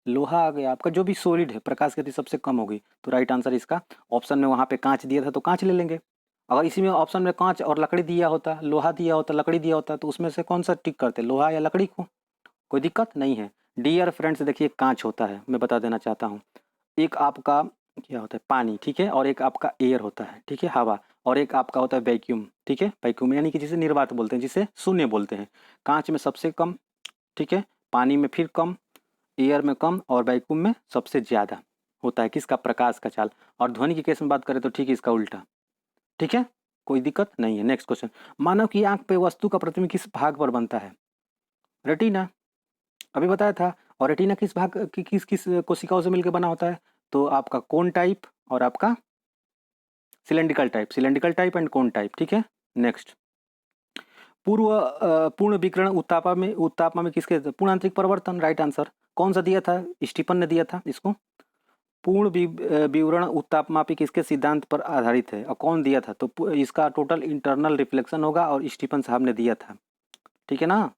लोहा आ गया, आपका जो भी सॉलिड है, प्रकाश की गति सबसे कम होगी। तो राइट आंसर इसका, ऑप्शन में वहाँ पे कांच दिया था तो कांच ले लेंगे। अगर इसी में ऑप्शन में कांच और लकड़ी दिया होता, लोहा दिया होता, लकड़ी दिया होता, तो उसमें से कौन सा टिक करते, लोहा या लकड़ी को, कोई दिक्कत नहीं है। डियर फ्रेंड्स देखिए कांच होता है, मैं बता देना चाहता हूँ। एक आपका क्या होता है, पानी, ठीक है, और एक आपका एयर होता है, ठीक है, हवा, और एक आपका होता है वैक्यूम, ठीक है, वैक्यूम यानी कि जिसे निर्वात बोलते हैं, जिसे शून्य बोलते हैं। कांच में सबसे कम, ठीक है, पानी में फिर कम, एयर में कम, और वैक्यूम में सबसे ज़्यादा होता है किसका, प्रकाश का चाल। और ध्वनि की केस में बात करें तो ठीक है इसका उल्टा, ठीक है, कोई दिक्कत नहीं है। नेक्स्ट क्वेश्चन, मानव की आंख पे वस्तु का प्रतिबिंब किस भाग पर बनता है, रेटिना, अभी बताया था। और रेटिना किस भाग की किस किस कोशिकाओं से मिलकर बना होता है, तो आपका कोन टाइप और आपका cylindrical type and cone type, ठीक है। नेक्स्ट, पूर्ण विकिरण उत्तापा में किसके, पूर्ण आंतरिक परिवर्तन, राइट आंसर। कौन सा दिया था, स्टीफन ने दिया था इसको। पूर्ण विवरण उत्तापमापी किसके सिद्धांत पर आधारित है, और कौन दिया था, तो इसका टोटल इंटरनल रिफ्लेक्शन होगा, और स्टीफन साहब ने दिया था, ठीक है ना।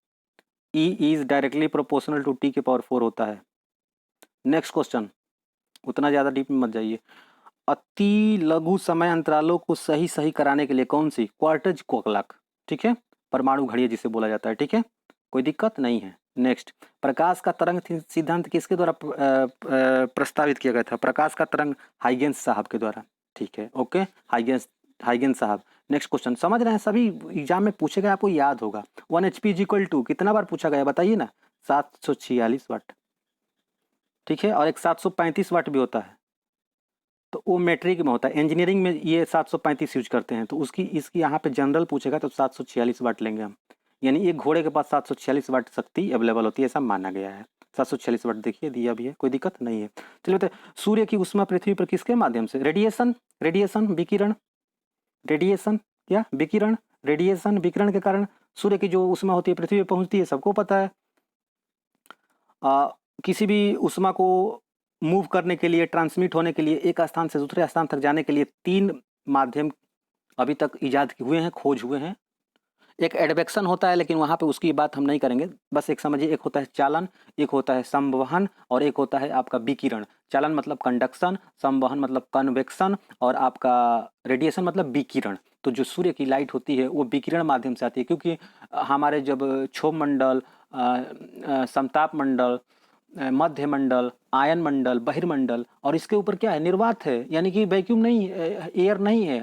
E is directly proportional to T के पावर 4 होता है। नेक्स्ट क्वेश्चन, उतना ज़्यादा डीप में मत जाइए। अति लघु समय अंतरालों को सही सही कराने के लिए कौन सी, क्वार्टज क्लॉक, ठीक है, परमाणु घड़ियां जिसे बोला जाता है, ठीक है, कोई दिक्कत नहीं है। नेक्स्ट, प्रकाश का तरंग सिद्धांत किसके द्वारा प्रस्तावित किया गया था, प्रकाश का तरंग हाइगेंस साहब के द्वारा, ठीक है, ओके, हाइगेंस साहब। नेक्स्ट क्वेश्चन, समझ रहे हैं, सभी एग्जाम में पूछे गए, आपको याद होगा। 1 HP इज इक्वल टू, कितना बार पूछा गया बताइए ना, 746 वाट, ठीक है, और एक 735 वाट भी होता है, तो वो मैट्रिक में होता है, इंजीनियरिंग में ये 735 यूज करते हैं, तो उसकी इसकी यहाँ पे जनरल पूछेगा तो 746 वाट लेंगे हम, यानी एक घोड़े के पास 746 वाट शक्ति अवेलेबल होती है, ऐसा माना गया है। 746 वाट देखिए दिया भी है, कोई दिक्कत नहीं है। चलिए बताइए, सूर्य की उष्मा पृथ्वी पर किसके माध्यम से, रेडिएशन, विकिरण, रेडिएशन क्या, विकिरण, रेडिएशन, विकिरण के कारण सूर्य की जो उष्मा होती है पृथ्वी पर पहुंचती है, सबको पता है। किसी भी उष्मा को मूव करने के लिए, ट्रांसमिट होने के लिए, एक स्थान से दूसरे स्थान तक जाने के लिए 3 माध्यम अभी तक इजाद हुए हैं, खोज हुए हैं। एक एडवेक्शन होता है, लेकिन वहाँ पे उसकी बात हम नहीं करेंगे। बस एक समझिए, एक होता है चालन, एक होता है संवहन, और एक होता है आपका विकिरण। चालन मतलब कंडक्शन, संवहन मतलब कन्वेक्शन, और आपका रेडिएशन मतलब विकिरण। तो जो सूर्य की लाइट होती है वो विकिरण माध्यम से आती है, क्योंकि हमारे जब क्षोभ मंडल, समताप मंडल, मध्य मंडल, आयन मंडल, बहिर्मंडल, और इसके ऊपर क्या है, निर्वात है, यानी कि वैक्यूम नहीं, एयर नहीं है,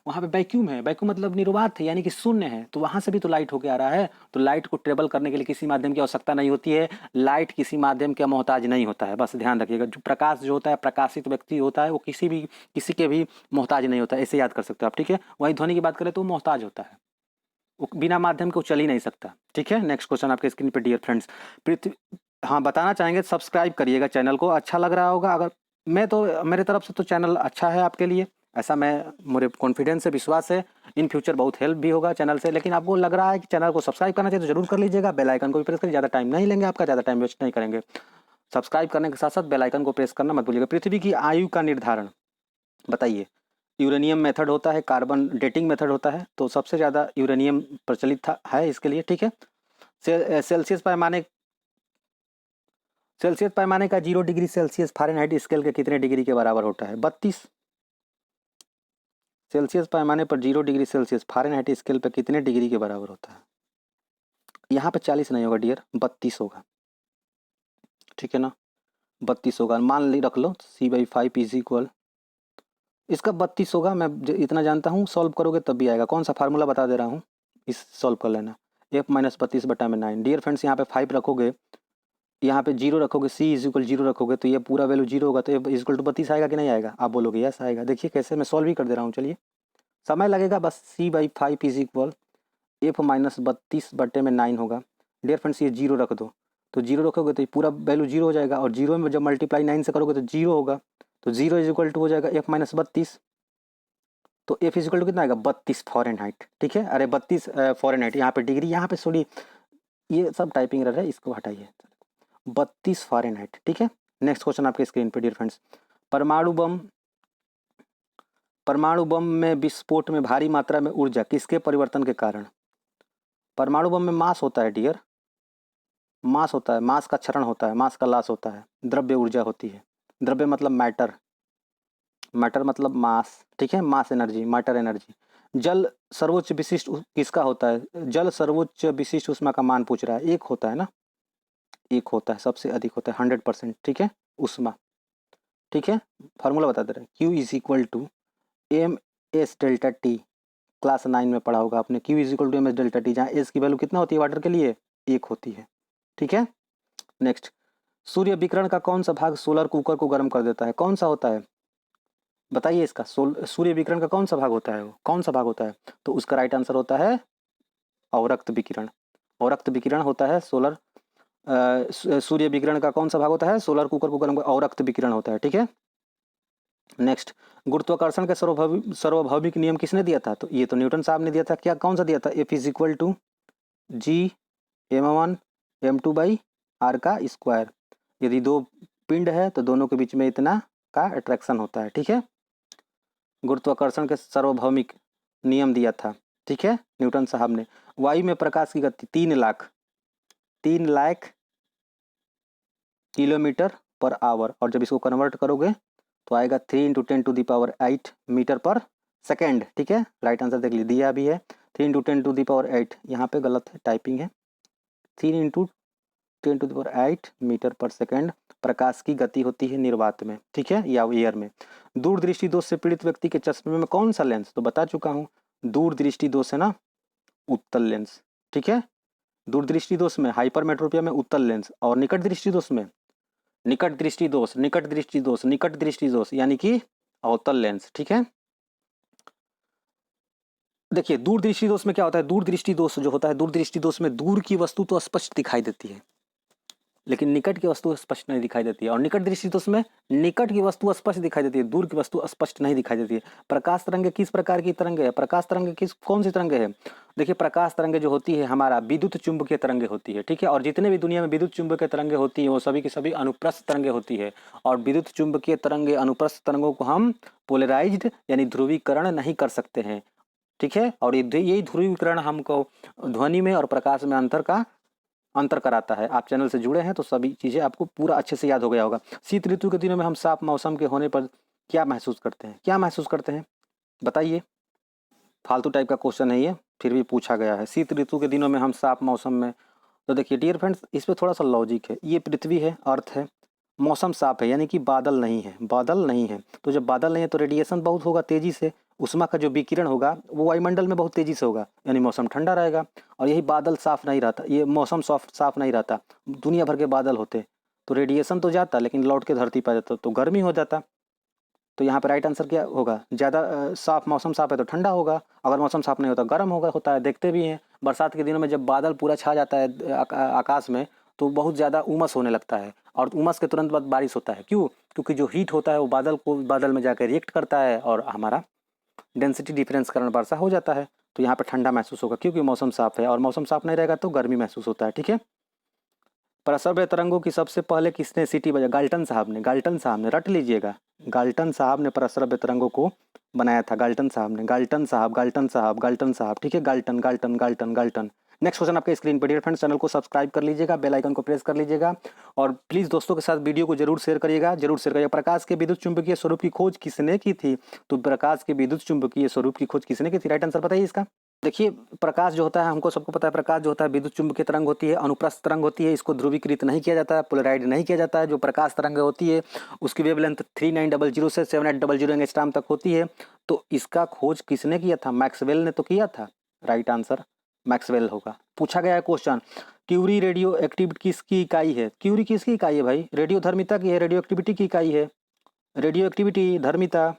वहाँ पे वैक्यूम है। वैक्यूम मतलब निर्वात है, यानी कि शून्य है। तो वहाँ से भी तो लाइट होके आ रहा है। तो लाइट को ट्रेवल करने के लिए किसी माध्यम की आवश्यकता नहीं होती है। लाइट किसी माध्यम का मोहताज नहीं होता है, बस ध्यान रखिएगा। जो प्रकाश जो होता है, प्रकाशित व्यक्ति होता है, वो किसी के भी मोहताज नहीं होता है, ऐसे याद कर सकते हो आप, ठीक है। वही ध्वनि की बात करें तो वो मोहताज होता है, वो बिना माध्यम के वो चल ही नहीं सकता, ठीक है। नेक्स्ट क्वेश्चन आपके स्क्रीन पे डियर फ्रेंड्स। पृथ्वी, हाँ बताना चाहेंगे, सब्सक्राइब करिएगा चैनल को, अच्छा लग रहा होगा। अगर मैं तो मेरे तरफ से तो चैनल अच्छा है आपके लिए, ऐसा मैं, मुझे कॉन्फिडेंस है, विश्वास है। इन फ्यूचर बहुत हेल्प भी होगा चैनल से। लेकिन आपको लग रहा है कि चैनल को सब्सक्राइब करना चाहिए तो जरूर कर लीजिएगा। बेल आइकन को भी प्रेस करिए, ज़्यादा टाइम नहीं लेंगे आपका, ज़्यादा टाइम वेस्ट नहीं करेंगे। सब्सक्राइब करने के साथ साथ बेल आइकन को प्रेस करना मत भूलिएगा। पृथ्वी की आयु का निर्धारण बताइए। यूरेनियम मेथड होता है, कार्बन डेटिंग मेथड होता है, तो सबसे ज़्यादा यूरेनियम प्रचलित था है इसके लिए, ठीक है। सेल्सियस पैमाने, सेल्सियस पैमाने का 0 डिग्री सेल्सियस फ़ारेनहाइट स्केल के कितने डिग्री के बराबर होता है? 32। सेल्सियस पैमाने पर 0 डिग्री सेल्सियस फ़ारेनहाइट स्केल पर कितने डिग्री के बराबर होता है? यहाँ पे 40 नहीं होगा डियर, 32 होगा, ठीक है ना। 32 होगा, मान ली रख लो C/5 इज इक्वल, इसका 32 होगा। मैं इतना जानता हूँ, सॉल्व करोगे तब भी आएगा। कौन सा फार्मूला बता दे रहा हूँ, इस सॉल्व कर लेना। F-32/9 डियर फ्रेंड्स, यहाँ पे 5 रखोगे, यहाँ पे 0 रखोगे, C=0 रखोगे, तो ये पूरा वैल्यू 0 होगा, तो F=32 आएगा कि नहीं आएगा? आप बोलोगे यस आएगा। देखिए कैसे मैं सॉल्व ही कर दे रहा हूँ, चलिए समय लगेगा बस। C/5 इज इक्वल F-32/9 होगा। डियर फ्रेंड्स ये 0 रख दो, तो 0 रखोगे तो ये पूरा वैल्यू 0 हो जाएगा, और 0 में जब मल्टीप्लाई 9 से करोगे तो 0 होगा, तो 0 हो जाएगा F-32। तो F= कितना आएगा? 32 फ़ारेनहाइट, ठीक है। अरे 32 फ़ारेनहाइट, यहाँ पे डिग्री, यहाँ पे सॉरी ये सब टाइपिंग रह रहा है, इसको हटाइए। 32 फ़ारेनहाइट, ठीक है। नेक्स्ट क्वेश्चन आपके स्क्रीन पे डियर फ्रेंड्स। परमाणु बम में विस्फोट में भारी मात्रा में ऊर्जा किसके परिवर्तन के कारण? परमाणु बम में मास होता है डियर, मास होता है, मास का क्षरण होता है, मास का लॉस होता है, द्रव्य ऊर्जा होती है। द्रव्य मतलब मैटर, मैटर मतलब मास, ठीक है, मास एनर्जी, मैटर एनर्जी। जल सर्वोच्च विशिष्ट किसका होता है? जल सर्वोच्च विशिष्ट ऊष्मा का मान पूछ रहा है। एक होता है ना, एक होता है, सबसे अधिक होता है 100%, ठीक है, ऊष्मा, ठीक है। फार्मूला बता दे रहे हैं, Q=mS∆T। क्लास 9 में पढ़ा होगा आपने, Q=mS∆T, जहाँ एस की वैल्यू कितना होती है वाटर के लिए? 1 होती है, ठीक है। नेक्स्ट, सूर्य विकिरण का कौन सा भाग सोलर कुकर को गर्म कर देता है? कौन सा होता है बताइए इसका? सूर्य विकिरण का कौन सा भाग होता है? वो कौन सा भाग होता है? तो उसका राइट आंसर होता है अवरक्त विकिरण। अवरक्त विकिरण होता है सोलर, सूर्य विकिरण का कौन सा भाग होता है? सोलर कुकर को गर्म, अवरक्त विकिरण होता है, ठीक है। नेक्स्ट, गुरुत्वाकर्षण का सार्वभौमिक नियम किसने दिया था? तो ये तो न्यूटन साहब ने दिया था। क्या, कौन सा दिया था? F=G(m1 m2/r का स्क्वायर)। यदि दो पिंड है तो दोनों के बीच में इतना का अट्रैक्शन होता है, ठीक है। गुरुत्वाकर्षण के सार्वभौमिक नियम दिया था, ठीक है, न्यूटन साहब ने। वायु में प्रकाश की गति 3 लाख किलोमीटर पर आवर, और जब इसको कन्वर्ट करोगे तो आएगा 3 × 10⁸ मीटर पर सेकेंड, ठीक है। राइट आंसर देख लीजिए, दिया भी है 3 × 10⁸, यहाँ पे गलत है, टाइपिंग है। 3 × 10⁸ मीटर पर सेकेंड प्रकाश की गति होती है निर्वात में, ठीक है, या एयर में। दूरदृष्टि दोष से पीड़ित व्यक्ति के चश्मे में कौन सा लेंस? तो बता चुका हूँ, दूरदृष्टि दोष है ना, उत्तल लेंस, ठीक है। दूरदृष्टि दोष में, हाइपरमेट्रोपिया में उत्तल लेंस, और निकट दृष्टि दोष में, निकट दृष्टि दोष यानी कि अवतल लेंस, ठीक है। देखिए दूरदृष्टि दोष में क्या होता है? दूरदृष्टि दोष जो होता है, दूरदृष्टि दोष में दूर की वस्तु तो स्पष्ट दिखाई देती है, लेकिन निकट की वस्तु स्पष्ट नहीं दिखाई देती है। और निकट दृष्टि दोष में निकट की वस्तु स्पष्ट दिखाई देती है, दूर की वस्तु स्पष्ट नहीं दिखाई देती है। प्रकाश तरंग किस प्रकार की तरंग है? प्रकाश तरंग कौन सी तरंग है? देखिए प्रकाश तरंग जो होती है हमारा विद्युत चुंबकीय तरंग होती है, ठीक है। और जितने भी दुनिया में विद्युत चुंबकीय तरंगे होती है वो सभी की सभी अनुप्रस्थ तरंगे होती है। और विद्युत चुंबकीय तरंगे, अनुप्रस्थ तरंगों को हम पोलराइज्ड यानी ध्रुवीकरण नहीं कर सकते हैं। ठीक है। और यही ध्रुवीकरण हमको ध्वनि में और प्रकाश में अंतर कराता है। आप चैनल से जुड़े हैं तो सभी चीज़ें आपको पूरा अच्छे से याद हो गया होगा। शीत ऋतु के दिनों में हम साफ मौसम के होने पर क्या महसूस करते हैं बताइए। फालतू टाइप का क्वेश्चन है ये, फिर भी पूछा गया है। शीत ऋतु के दिनों में हम साफ मौसम में, तो देखिए डियर फ्रेंड्स, इस पर थोड़ा सा लॉजिक है। ये पृथ्वी है, अर्थ है, मौसम साफ है, यानी कि बादल नहीं है। तो जब बादल नहीं है तो रेडिएशन बहुत होगा तेजी से, उष्मा का जो विकिरण होगा वो वायुमंडल में बहुत तेजी से होगा, यानी मौसम ठंडा रहेगा। और यही बादल साफ नहीं रहता, ये मौसम साफ नहीं रहता, दुनिया भर के बादल होते तो रेडिएशन तो जाता लेकिन लौट के धरती पर जाता तो गर्मी हो जाता। तो यहाँ पे राइट आंसर क्या होगा? ज़्यादा साफ मौसम साफ है तो ठंडा होगा, अगर मौसम साफ नहीं होता गर्म होता है। देखते भी हैं बरसात के दिनों में जब बादल पूरा छा जाता है आकाश में तो बहुत ज़्यादा उमस होने लगता है, और उमस के तुरंत बाद बारिश होता है। क्यों? क्योंकि जो हीट होता है वो बादल में जाकर रिएक्ट करता है और हमारा डेंसिटी डिफरेंस कारण वर्षा हो जाता है। तो यहाँ पर ठंडा महसूस होगा क्योंकि मौसम साफ है, और मौसम साफ नहीं रहेगा तो गर्मी महसूस होता है। ठीक है। प्रसव्य तरंगों की सबसे पहले किसने सीटी बजा? गाल्टन साहब ने, रट लीजिएगा। गाल्टन साहब ने प्रसव्य तरंगों को बनाया था। गाल्टन साहब। ठीक है, गाल्टन। नेक्स्ट क्वेश्चन आपके स्क्रीन पर। डियर फ्रेंड्स, चैनल को सब्सक्राइब कर लीजिएगा, बेल आइकन को प्रेस कर लीजिएगा, और प्लीज़ दोस्तों के साथ वीडियो को जरूर शेयर करिएगा। प्रकाश के विद्युत चुंबकीय स्वरूप की खोज किसने की थी? तो प्रकाश के विद्युत चुंबकीय स्वरूप की खोज किसने की थी? राइट आंसर बताइए इसका। देखिए, प्रकाश जो होता है, हमको सबको पता है, प्रकाश जो होता है विद्युत चुंबकीय तरंग होती है, अनुप्रस्थ तरंग होती है। इसको ध्रुवीकृत नहीं किया जाता है, पोलराइड नहीं किया जाता है। जो प्रकाश तरंग होती है उसकी वेवलेंथ 3900 से 7800 एंगस्ट्रॉम तक होती है। तो इसका खोज किसने किया था? मैक्सवेल ने तो किया था। राइट आंसर मैक्सवेल होगा। पूछा गया है क्वेश्चन, क्यूरी रेडियो एक्टिविटी किसकी इकाई है? क्यूरी किसकी इकाई है भाई? रेडियो धर्मिता की है, रेडियो एक्टिविटी की इकाई है। रेडियो एक्टिविटी धर्मिता,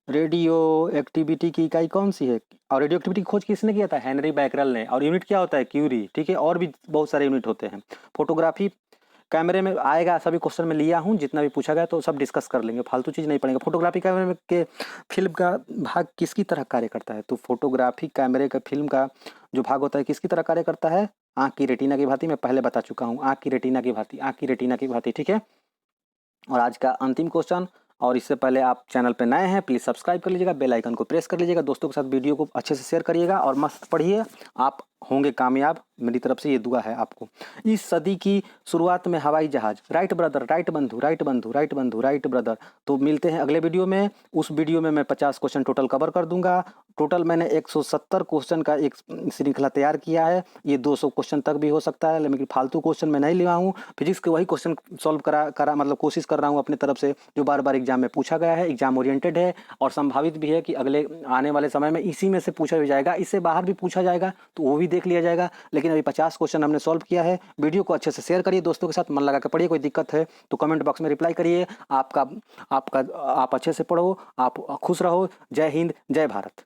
रेडियो एक्टिविटी की इकाई कौन सी है? और रेडियो एक्टिविटी की खोज किसने किया था? हेनरी बैकरल ने। और यूनिट क्या होता है? क्यूरी। ठीक है, और भी बहुत सारे यूनिट होते हैं। फोटोग्राफी कैमरे में आएगा, सभी क्वेश्चन में लिया हूँ, जितना भी पूछा गया तो सब डिस्कस कर लेंगे, फालतू चीज़ नहीं पड़ेगा। फोटोग्राफी कैमरे में के फिल्म का भाग किसकी तरह कार्य करता है? तो फोटोग्राफी कैमरे का फिल्म का जो भाग होता है किसकी तरह कार्य करता है? आँख की रेटिना की भांति। मैं पहले बता चुका हूँ, आँख की रेटिना की भांति। ठीक है। और आज का अंतिम क्वेश्चन, और इससे पहले आप चैनल पे नए हैं प्लीज़ सब्सक्राइब कर लीजिएगा, बेल आइकन को प्रेस कर लीजिएगा, दोस्तों के साथ वीडियो को अच्छे से शेयर करिएगा और मस्त पढ़िए, आप होंगे कामयाब। मेरी तरफ से ये दुआ है आपको। इस सदी की शुरुआत में हवाई जहाज, राइट ब्रदर, राइट ब्रदर। तो मिलते हैं अगले वीडियो में। उस वीडियो में मैं 50 क्वेश्चन टोटल कवर कर दूंगा। टोटल मैंने 170 क्वेश्चन का एक श्रृंखला तैयार किया है। ये 200 क्वेश्चन तक भी हो सकता है, लेकिन फालतू क्वेश्चन मैं नहीं लिया हूँ। फिजिक्स के वही क्वेश्चन सॉल्व करा मतलब कोशिश कर रहा हूँ अपनी तरफ से, जो बार बार एग्जाम में पूछा गया है। एग्जाम ओरिएंटेड है और संभावित भी है कि अगले आने वाले समय में इसी में से पूछा भी जाएगा, इससे बाहर भी पूछा जाएगा तो वो भी देख लिया जाएगा। लेकिन अभी 50 क्वेश्चन हमने सॉल्व किया है। वीडियो को अच्छे से शेयर करिए, दोस्तों के साथ मन लगा के पढ़िए। कोई दिक्कत है तो कमेंट बॉक्स में रिप्लाई करिए। आप अच्छे से पढ़ो, आप खुश रहो। जय हिंद, जय भारत।